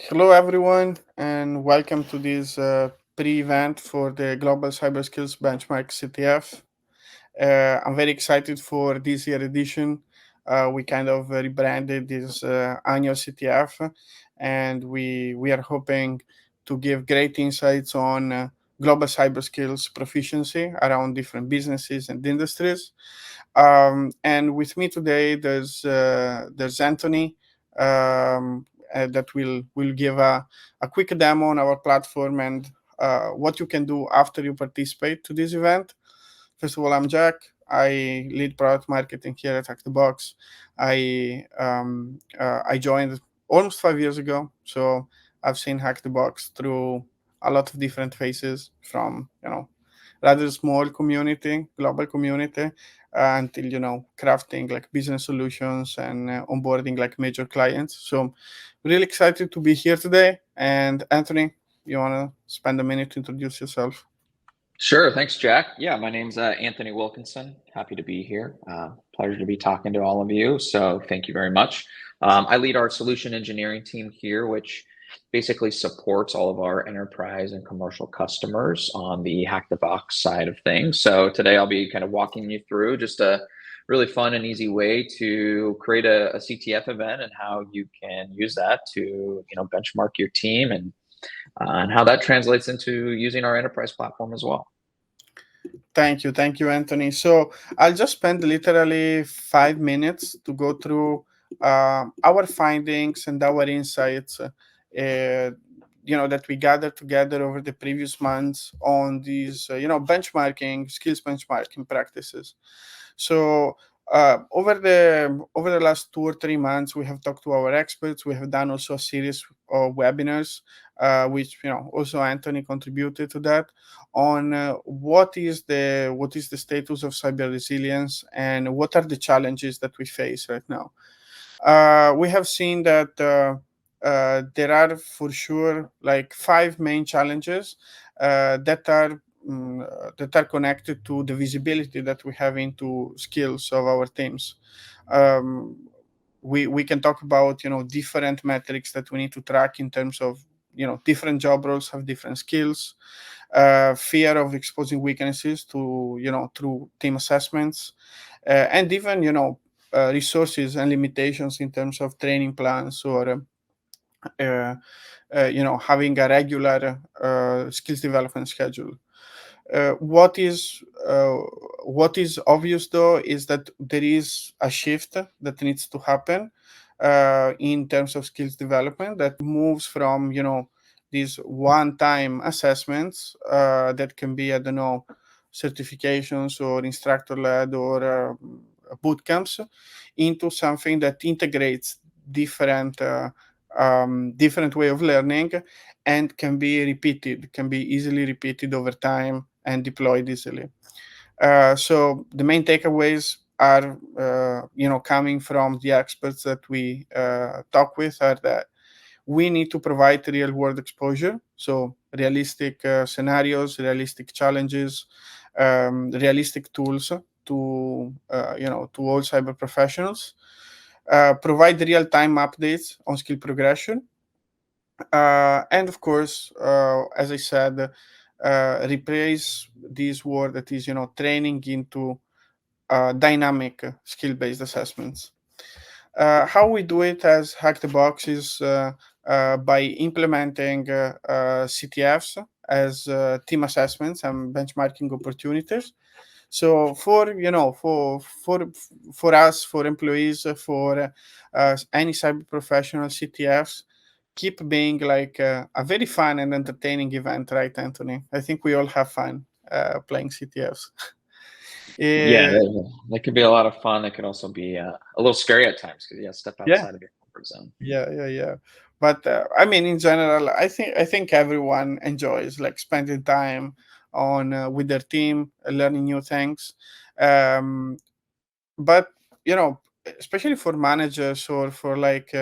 Hello, everyone, and welcome to this pre-event for the Global Cyber Skills Benchmark CTF. I'm very excited for this year edition. We kind of rebranded this annual CTF, and we are hoping to give great insights on global cyber skills proficiency around different businesses and industries. And with me today, there's Anthony. That will give a quick demo on our platform and what you can do after you participate to this event. First of all, I'm Jack. I lead product marketing here at Hack the Box. I joined almost 5 years ago, so I've seen Hack the Box through a lot of different phases, from rather small community, global community, until crafting like business solutions and onboarding like major clients. So really excited to be here today. And Anthony, you want to spend a minute to introduce yourself? Sure. Thanks, Jack. Yeah, my name's Anthony Wilkinson. Happy to be here. Pleasure to be talking to all of you. So thank you very much. I lead our solution engineering team here, which basically supports all of our enterprise and commercial customers on the Hack the Box side of things. So today I'll be kind of walking you through just a really fun and easy way to create a CTF event and how you can use that to benchmark your team and how that translates into using our enterprise platform as well. Thank you, Anthony. So I'll just spend literally 5 minutes to go through our findings and our insights, that we gathered together over the previous months on these, benchmarking skills benchmarking practices. So over the last 2 or 3 months, we have talked to our experts. We have done also a series of webinars, which also Anthony contributed to that, on what is the status of cyber resilience and what are the challenges that we face right now. We have seen that there are for sure like five main challenges that are connected to the visibility that we have into skills of our teams. Um, we can talk about different metrics that we need to track in terms of different job roles have different skills, fear of exposing weaknesses to through team assessments, and even resources and limitations in terms of training plans or having a regular skills development schedule. Uh, what is uh, what is obvious though is that there is a shift that needs to happen in terms of skills development, that moves from these one-time assessments that can be, I don't know, certifications or instructor-led or boot camps, into something that integrates different different way of learning and can be easily repeated over time and deployed easily. So the main takeaways are, coming from the experts that we talk with, are that we need to provide real world exposure. So realistic scenarios, realistic challenges, realistic tools to all cyber professionals. Provide real time updates on skill progression, and of course, as I said, replace this word that is training into dynamic skill-based assessments. How we do it as Hack the Box is by implementing CTFs as team assessments and benchmarking opportunities. So for us, for employees, for any cyber professional, CTFs keep being like a very fun and entertaining event, right, Anthony? I think we all have fun playing CTFs. Yeah, Eh, that could be a lot of fun. That could also be a little scary at times because step yeah, outside of your comfort zone. yeah. But I mean, in general, I think everyone enjoys like spending time on with their team, learning new things. Um, but especially for managers or for like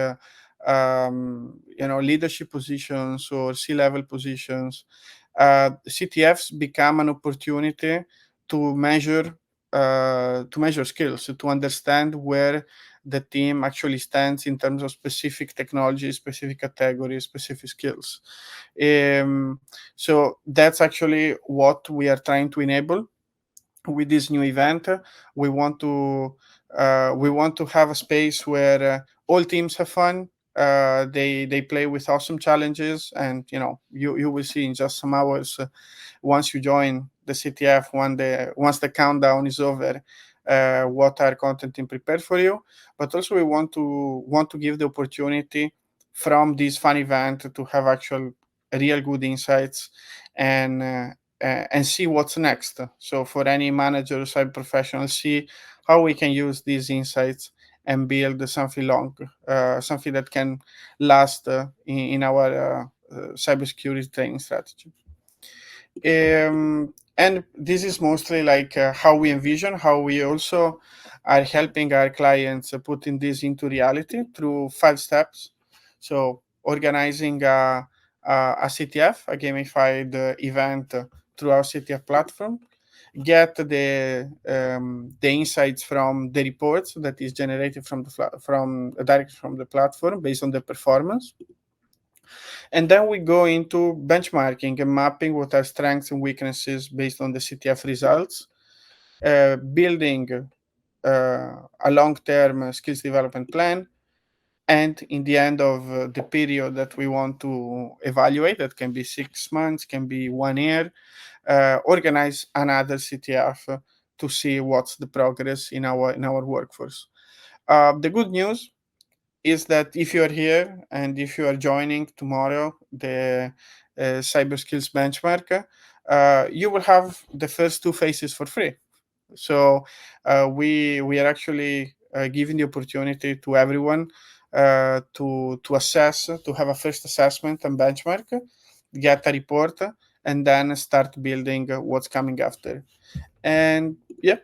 leadership positions or C-level positions, CTFs become an opportunity to measure skills, to understand where the team actually stands in terms of specific technology, specific categories, specific skills. So that's actually what we are trying to enable with this new event. We want to have a space where all teams have fun. They play with awesome challenges, and you will see in just some hours, once you join the CTF, once the countdown is over, what our content team prepared for you. But also we want to give the opportunity from this fun event to have actual real good insights, and see what's next. So for any manager or cyber professional, see how we can use these insights and build something something that can last in our cybersecurity training strategy. And this is mostly like how we envision, how we also are helping our clients putting this into reality through 5 steps. So organizing a CTF, a gamified event through our CTF platform, get the insights from the reports that is generated from directly from the platform based on the performance. And then we go into benchmarking and mapping what are strengths and weaknesses based on the CTF results, building a long-term skills development plan, and in the end of the period that we want to evaluate, that can be 6 months, can be 1 year, organize another CTF to see what's the progress in our workforce. The good news is that if you are here and if you are joining tomorrow the cyber skills benchmark, you will have the first 2 phases for free. So we are actually giving the opportunity to everyone to assess, to have a first assessment and benchmark, get a report, and then start building what's coming after. And yeah,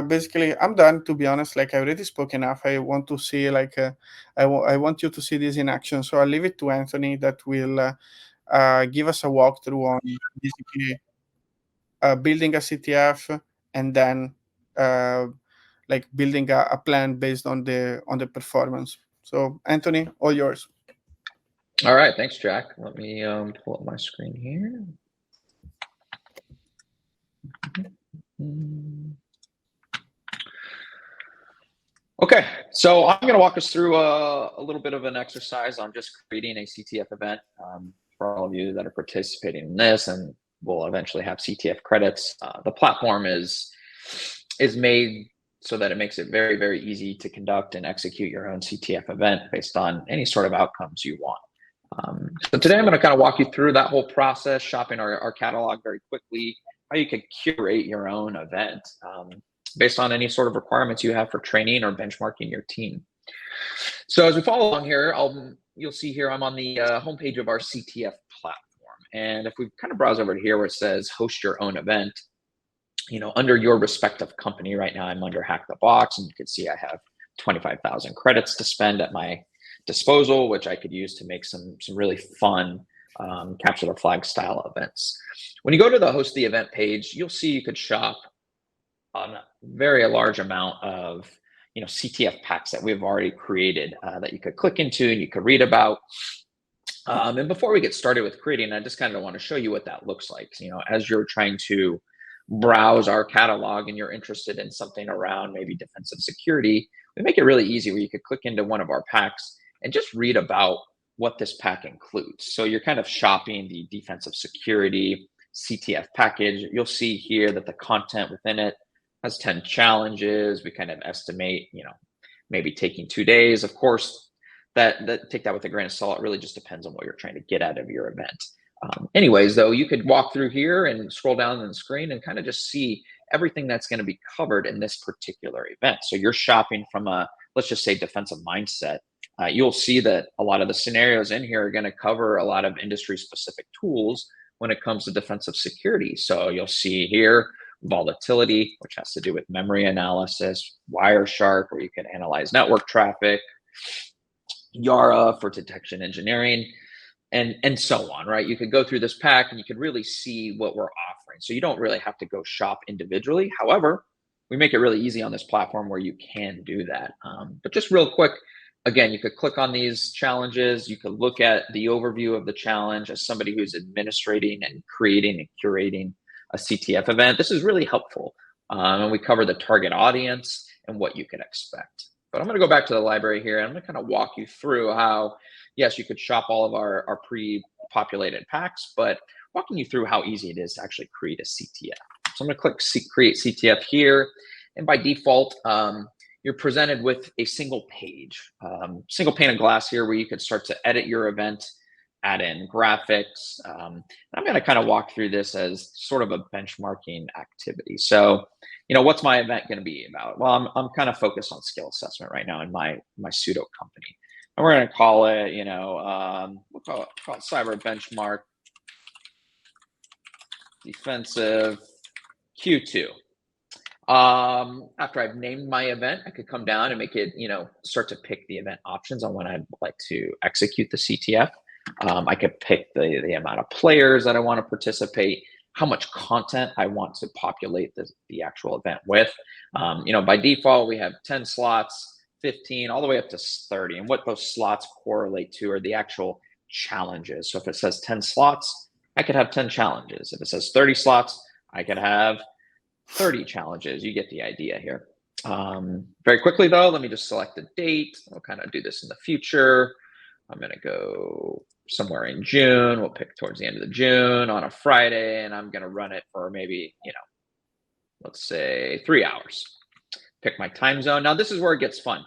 basically I'm done, to be honest. Like, I already spoke enough. I want to see I want you to see this in action, so I'll leave it to Anthony that will give us a walkthrough on basically building a CTF, and then uh, like building a plan based on the performance. So Anthony, all yours. All right, thanks, Jack. Let me pull up my screen here. Okay, so I'm going to walk us through a little bit of an exercise on just creating a CTF event for all of you that are participating in this, and we'll eventually have CTF credits. The platform is made so that it makes it very, very easy to conduct and execute your own CTF event based on any sort of outcomes you want. So today I'm going to kind of walk you through that whole process, shopping our catalog very quickly, how you can curate your own event based on any sort of requirements you have for training or benchmarking your team. So as we follow along here, you'll see here I'm on the homepage of our CTF platform. And if we kind of browse over to here where it says host your own event, under your respective company, right now I'm under Hack the Box, and you can see I have 25,000 credits to spend at my disposal, which I could use to make some really fun capture the flag style events. When you go to the host the event page, you'll see you could shop on a very large amount of CTF packs that we've already created that you could click into and you could read about. And before we get started with creating, I just kind of want to show you what that looks like. As you're trying to browse our catalog and you're interested in something around maybe defensive security, we make it really easy where you could click into one of our packs and just read about what this pack includes. So you're kind of shopping the defensive security CTF package. You'll see here that the content within it has 10 challenges. We kind of estimate, maybe taking 2 days. Of course, that take that with a grain of salt. It really just depends on what you're trying to get out of your event. Anyways, though, you could walk through here and scroll down on the screen and kind of just see everything that's going to be covered in this particular event. So you're shopping from a, let's just say, defensive mindset. You'll see that a lot of the scenarios in here are going to cover a lot of industry-specific tools when it comes to defensive security. So you'll see here volatility, which has to do with memory analysis, Wireshark, where you can analyze network traffic, Yara for detection engineering, and so on, right? You could go through this pack and you could really see what we're offering. So you don't really have to go shop individually. However, we make it really easy on this platform where you can do that. But just real quick, again, you could click on these challenges. You could look at the overview of the challenge as somebody who's administrating and creating and curating a CTF event. This is really helpful. And we cover the target audience and what you can expect. But I'm going to go back to the library here, and I'm going to kind of walk you through how, yes, you could shop all of our pre-populated packs, but walking you through how easy it is to actually create a CTF. So I'm going to click Create CTF here, and by default, you're presented with a single page, single pane of glass here where you can start to edit your event, add in graphics. I'm going to kind of walk through this as sort of a benchmarking activity. So, what's my event going to be about? Well, I'm kind of focused on skill assessment right now in my pseudo company. And we're going to call it, we'll call it Cyber Benchmark Defensive Q2. After I've named my event, I could come down and make it, start to pick the event options on when I'd like to execute the CTF. I could pick the amount of players that I want to participate, how much content I want to populate the actual event with. By default, we have 10 slots, 15, all the way up to 30. And what those slots correlate to are the actual challenges. So if it says 10 slots, I could have 10 challenges. If it says 30 slots, I could have 30 challenges. You get the idea here. Very quickly though, let me just select the date. I'll kind of do this in the future. I'm going to go somewhere in June. We'll pick towards the end of the June on a Friday, and I'm going to run it for maybe, let's say 3 hours. Pick my time zone. Now this is where it gets fun.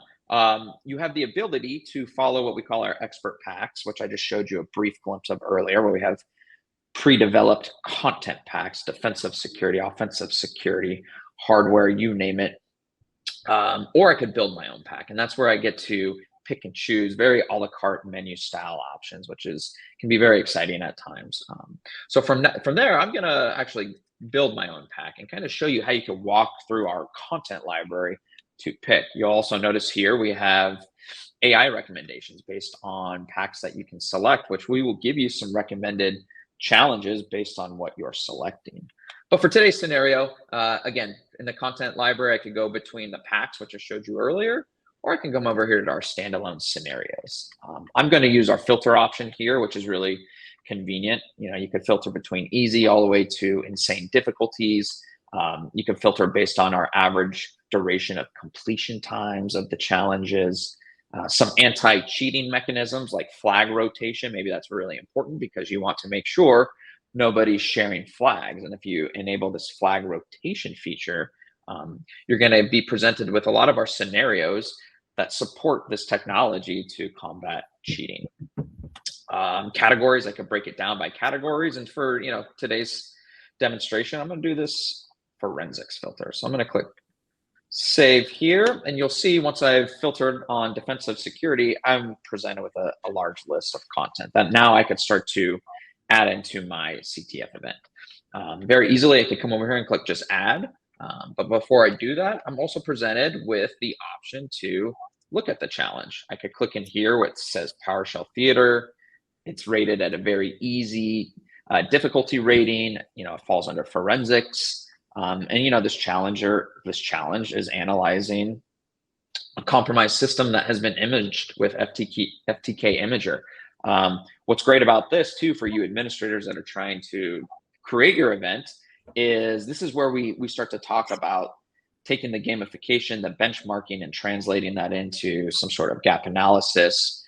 You have the ability to follow what we call our expert packs, which I just showed you a brief glimpse of earlier, where we have pre-developed content packs, defensive security, offensive security, hardware, you name it. Or I could build my own pack, and that's where I get to pick and choose very a la carte menu style options, which can be very exciting at times. So from there, I'm gonna actually build my own pack and kind of show you how you can walk through our content library to pick. You'll also notice here we have AI recommendations based on packs that you can select, which we will give you some recommended challenges based on what you're selecting. But for today's scenario, again, in the content library, I could go between the packs, which I showed you earlier, or I can come over here to our standalone scenarios. I'm going to use our filter option here, which is really convenient. You could filter between easy all the way to insane difficulties. You can filter based on our average duration of completion times of the challenges. Some anti-cheating mechanisms like flag rotation. Maybe that's really important because you want to make sure nobody's sharing flags. And if you enable this flag rotation feature, you're going to be presented with a lot of our scenarios that support this technology to combat cheating. Categories, I could break it down by categories. And for today's demonstration, I'm going to do this forensics filter. So I'm going to click save here, and you'll see once I've filtered on defensive security, I'm presented with a large list of content that now I could start to add into my CTF event. Very easily, I could come over here and click just add. But before I do that, I'm also presented with the option to look at the challenge. I could click in here where it says PowerShell Theater. It's rated at a very easy difficulty rating. It falls under forensics. And this challenge is analyzing a compromised system that has been imaged with FTK Imager. What's great about this too, for you administrators that are trying to create your event, is this is where we start to talk about taking the gamification, the benchmarking, and translating that into some sort of gap analysis,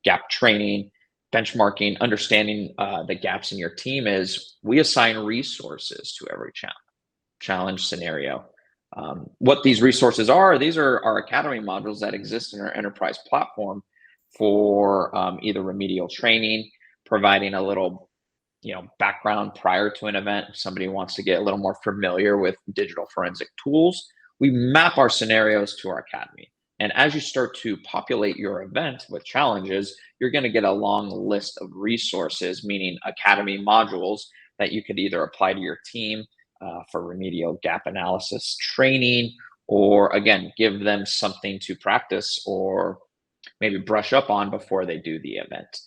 gap training, benchmarking, understanding the gaps in your team. Is we assign resources to every challenge scenario. What these resources are, these are our academy modules that exist in our enterprise platform for either remedial training, providing a little background prior to an event. If somebody wants to get a little more familiar with digital forensic tools, we map our scenarios to our academy. And as you start to populate your event with challenges, you're going to get a long list of resources, meaning academy modules that you could either apply to your team for remedial gap analysis training, or again, give them something to practice or maybe brush up on before they do the event.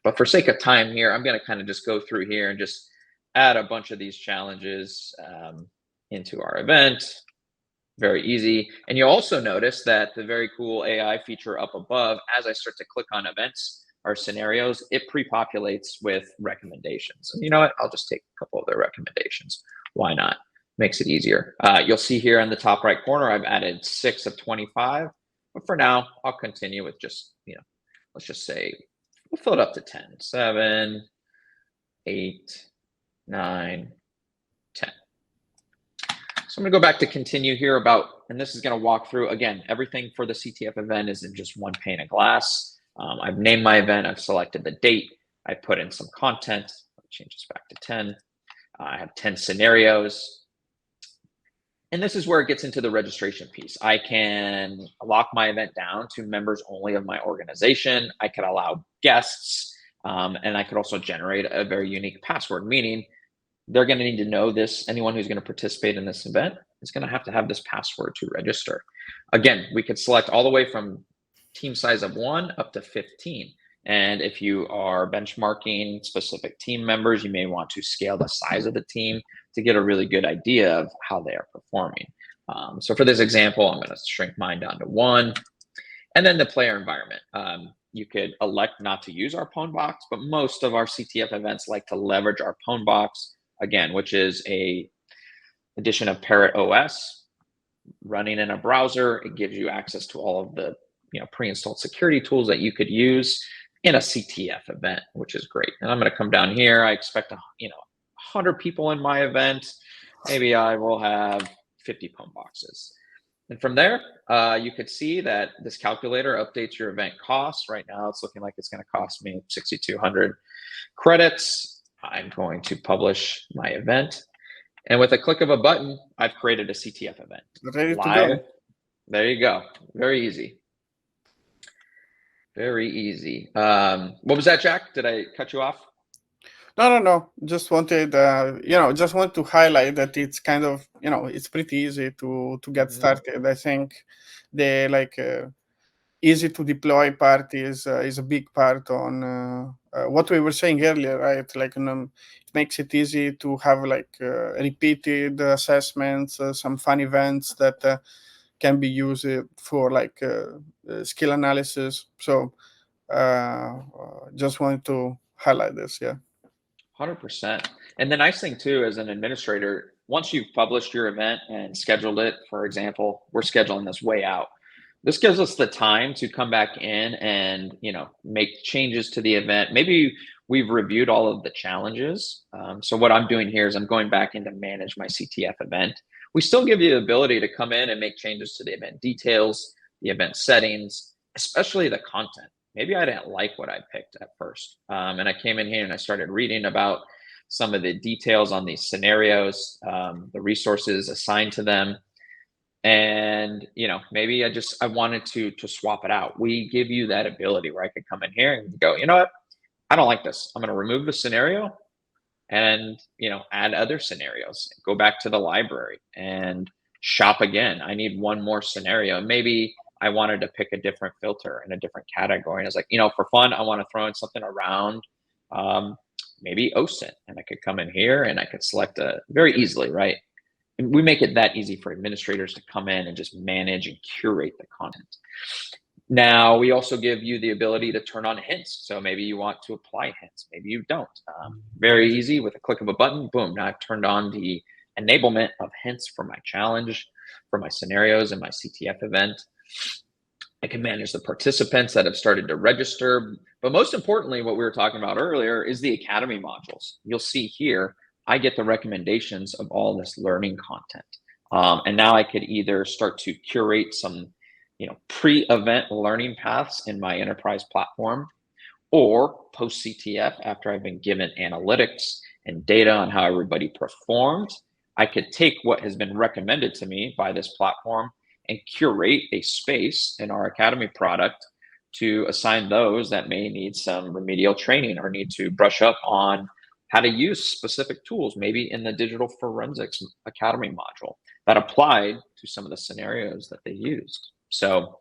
But for sake of time here, I'm going to kind of just go through here and just add a bunch of these challenges into our event. very easy. And you'll also notice that the very cool AI feature up above, as I start to click on events or scenarios, it pre-populates with recommendations. And you know what? I'll just take a couple of their recommendations. Why not? Makes it easier. You'll see here in the top right corner, I've added 6 of 25. But for now, I'll continue with just, let's just say we'll fill it up to 10. 7, 8, 9, 10. So I'm going to go back to continue here and this is going to walk through, again, everything for the CTF event is in just one pane of glass. I've named my event. I've selected the date. I put in some content. I'll change this back to 10. I have 10 scenarios. And this is where it gets into the registration piece. I can lock my event down to members only of my organization. I could allow guests, and I could also generate a very unique password, meaning they're going to need to know this. Anyone who's going to participate in this event is going to have this password to register. Again, we could select all the way from team size of 1 up to 15. And if you are benchmarking specific team members, you may want to scale the size of the team to get a really good idea of how they are performing. So for this example, I'm going to shrink mine down to 1. And then the player environment. You could elect not to use our Pwn box, but most of our CTF events like to leverage our Pwn box, again, which is a addition of Parrot OS running in a browser. It gives you access to all of the pre-installed security tools that you could use in a CTF event, which is great. And I'm going to come down here. I expect 100 people in my event. Maybe I will have 50 Pwn boxes. And from there, you could see that this calculator updates your event costs. Right now, it's looking like it's going to cost me 6,200 credits. I'm going to publish my event. And with a click of a button, I've created a CTF event. Ready Live. to go. There you go. Very easy. Very easy. What was that, Jack? Did I cut you off? No. Just wanted, just want to highlight that it's kind of, it's pretty easy to get started. I think the easy to deploy part is a big part on what we were saying earlier, right? It makes it easy to have repeated assessments, some fun events that can be used for skill analysis. So just wanted to highlight this. Yeah. 100%. And the nice thing too, as an administrator, once you've published your event and scheduled it, for example, we're scheduling this way out. This gives us the time to come back in and, make changes to the event. Maybe we've reviewed all of the challenges. So what I'm doing here is I'm going back in to manage my CTF event. We still give you the ability to come in and make changes to the event details, the event settings, especially the content. Maybe I didn't like what I picked at first. And I came in here and I started reading about some of the details on these scenarios, the resources assigned to them. And, maybe I wanted to swap it out. We give you that ability where I could come in here and go, you know what? I don't like this. I'm going to remove the scenario and, add other scenarios, go back to the library and shop again. I need one more scenario. Maybe I wanted to pick a different filter in a different category. And I was like, for fun, I want to throw in something around maybe OSINT. And I could come in here and I could select very easily, right? And we make it that easy for administrators to come in and just manage and curate the content. Now, we also give you the ability to turn on hints. So maybe you want to apply hints. Maybe you don't. Very easy with a click of a button. Boom. Now I've turned on the enablement of hints for my challenge, for my scenarios and my CTF event. I can manage the participants that have started to register. But most importantly, what we were talking about earlier is the Academy modules. You'll see here, I get the recommendations of all this learning content. And now I could either start to curate some pre-event learning paths in my enterprise platform, or post CTF after I've been given analytics and data on how everybody performed. I could take what has been recommended to me by this platform and curate a space in our Academy product to assign those that may need some remedial training or need to brush up on how to use specific tools, maybe in the Digital Forensics Academy module that applied to some of the scenarios that they used. So,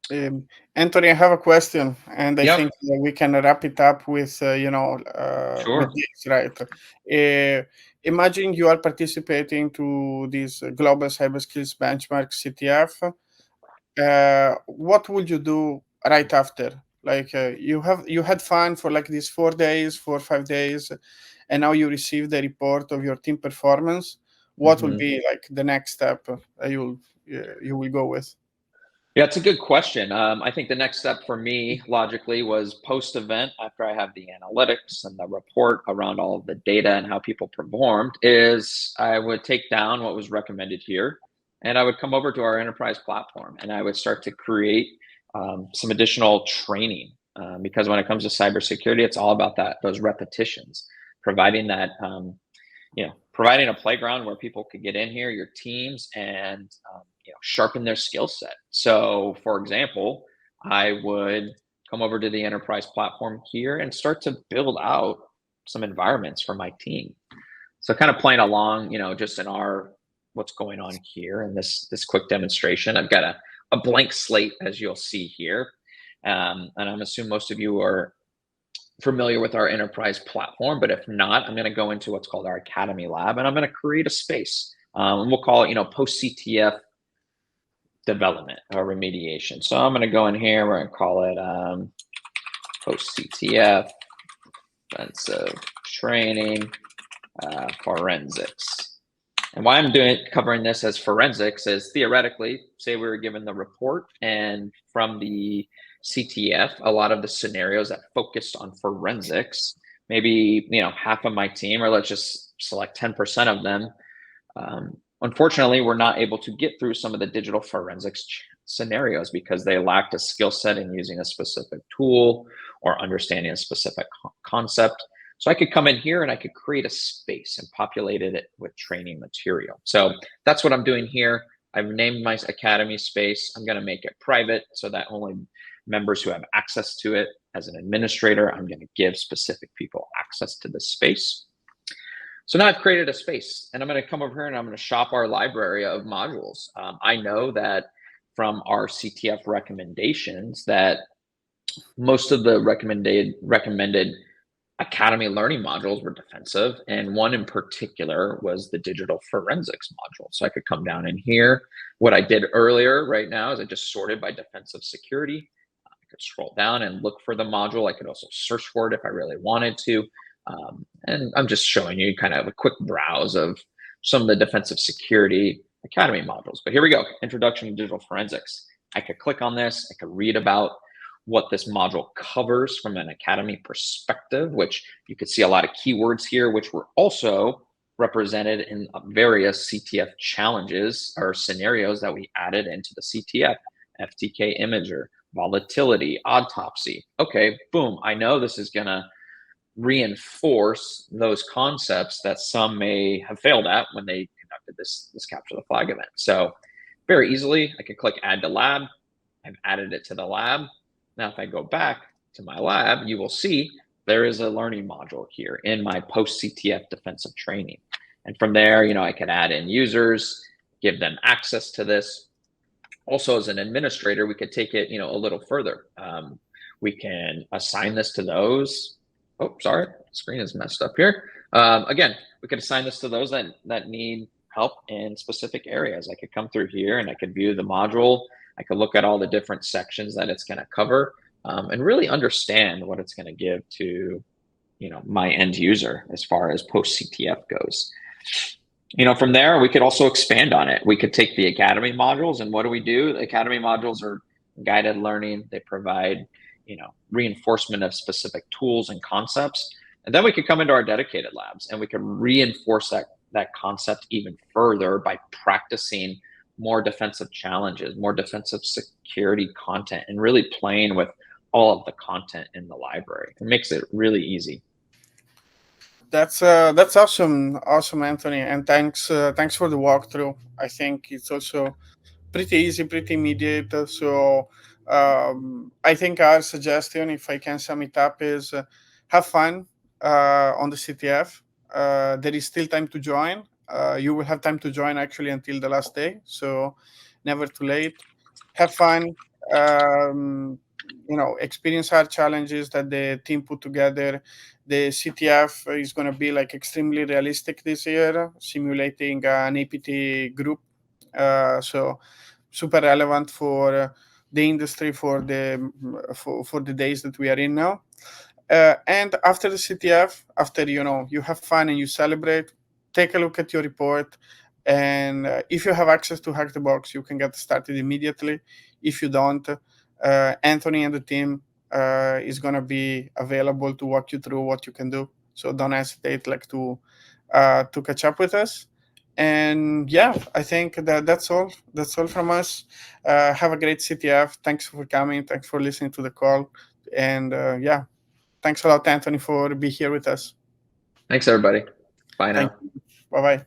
Anthony, I have a question, and I think we can wrap it up with, sure. with this, right? imagine you are participating to this global cyber skills benchmark CTF. What would you do right after? Like you had fun for like these 4 days, 5 days, and now you receive the report of your team performance. What will be like the next step you will go with? Yeah, it's a good question. I think the next step for me, logically, was post-event, after I have the analytics and the report around all of the data and how people performed, is I would take down what was recommended here, and I would come over to our enterprise platform, and I would start to create some additional training. Because when it comes to cybersecurity, it's all about those repetitions, providing that providing a playground where people could get in here, your teams, and sharpen their skill set. So, for example, I would come over to the enterprise platform here and start to build out some environments for my team. So, kind of playing along, just in what's going on here in this quick demonstration. I've got a blank slate, as you'll see here, and I'm assuming most of you are familiar with our enterprise platform, but if not, I'm going to go into what's called our Academy Lab, and I'm going to create a space, and we'll call it, post CTF development or remediation. So I'm going to go in here. We're going to call it post CTF defensive training forensics. And why I'm covering this as forensics is, theoretically, say we were given the report, and from the CTF, a lot of the scenarios that focused on forensics, maybe half of my team, or let's just select 10% of them, unfortunately, we're not able to get through some of the digital forensics scenarios because they lacked a skill set in using a specific tool or understanding a specific concept. So I could come in here and I could create a space and populate it with training material. So that's what I'm doing here. I've named my Academy space. I'm going to make it private so that only members who have access to it. As an administrator, I'm going to give specific people access to this space. So now I've created a space, and I'm going to come over here and I'm going to shop our library of modules. I know that from our CTF recommendations that most of the recommended Academy learning modules were defensive, and one in particular was the digital forensics module. So I could come down in here. What I did earlier right now is I just sorted by defensive security. I could scroll down and look for the module. I could also search for it if I really wanted to. And I'm just showing you kind of a quick browse of some of the defensive security Academy modules. But here we go, Introduction to Digital Forensics. I could click on this. I could read about what this module covers from an Academy perspective, which you could see a lot of keywords here, which were also represented in various CTF challenges or scenarios that we added into the CTF, FTK imager, volatility, autopsy. Okay, boom, I know this is gonna reinforce those concepts that some may have failed at when they conducted this capture the flag event. So very easily, I can click add to lab. I've added it to the lab. Now, if I go back to my lab, you will see there is a learning module here in my post CTF defensive training. And from there, I could add in users, give them access to this. Also, as an administrator, we could take it, a little further. We can assign this to those. Oh, sorry, screen is messed up here. Again, we could assign this to those that need help in specific areas. I could come through here and I could view the module. I could look at all the different sections that it's going to cover, and really understand what it's going to give to, my end user as far as post CTF goes. From there, we could also expand on it. We could take the Academy modules, and what do we do? The Academy modules are guided learning. They provide, reinforcement of specific tools and concepts. And then we could come into our dedicated labs and we could reinforce that concept even further by practicing more defensive challenges, more defensive security content, and really playing with all of the content in the library. It makes it really easy. That's awesome, Anthony, and thanks for the walkthrough. I think it's also pretty easy, pretty immediate. So I think our suggestion, if I can sum it up, is have fun on the CTF. There is still time to join. You will have time to join actually until the last day, so never too late. Have fun. experience hard challenges that the team put together. The CTF is going to be like extremely realistic this year, simulating an APT group. So super relevant for the industry for the days that we are in now. And after the CTF, after you have fun and you celebrate, take a look at your report. And if you have access to Hack the Box, you can get started immediately. If you don't, Anthony and the team is going to be available to walk you through what you can do. So don't hesitate to catch up with us. And yeah, I think that's all. That's all from us. Have a great CTF. Thanks for coming. Thanks for listening to the call. And yeah, thanks a lot, Anthony, for being here with us. Thanks, everybody. Bye now. Thank you. Bye-bye.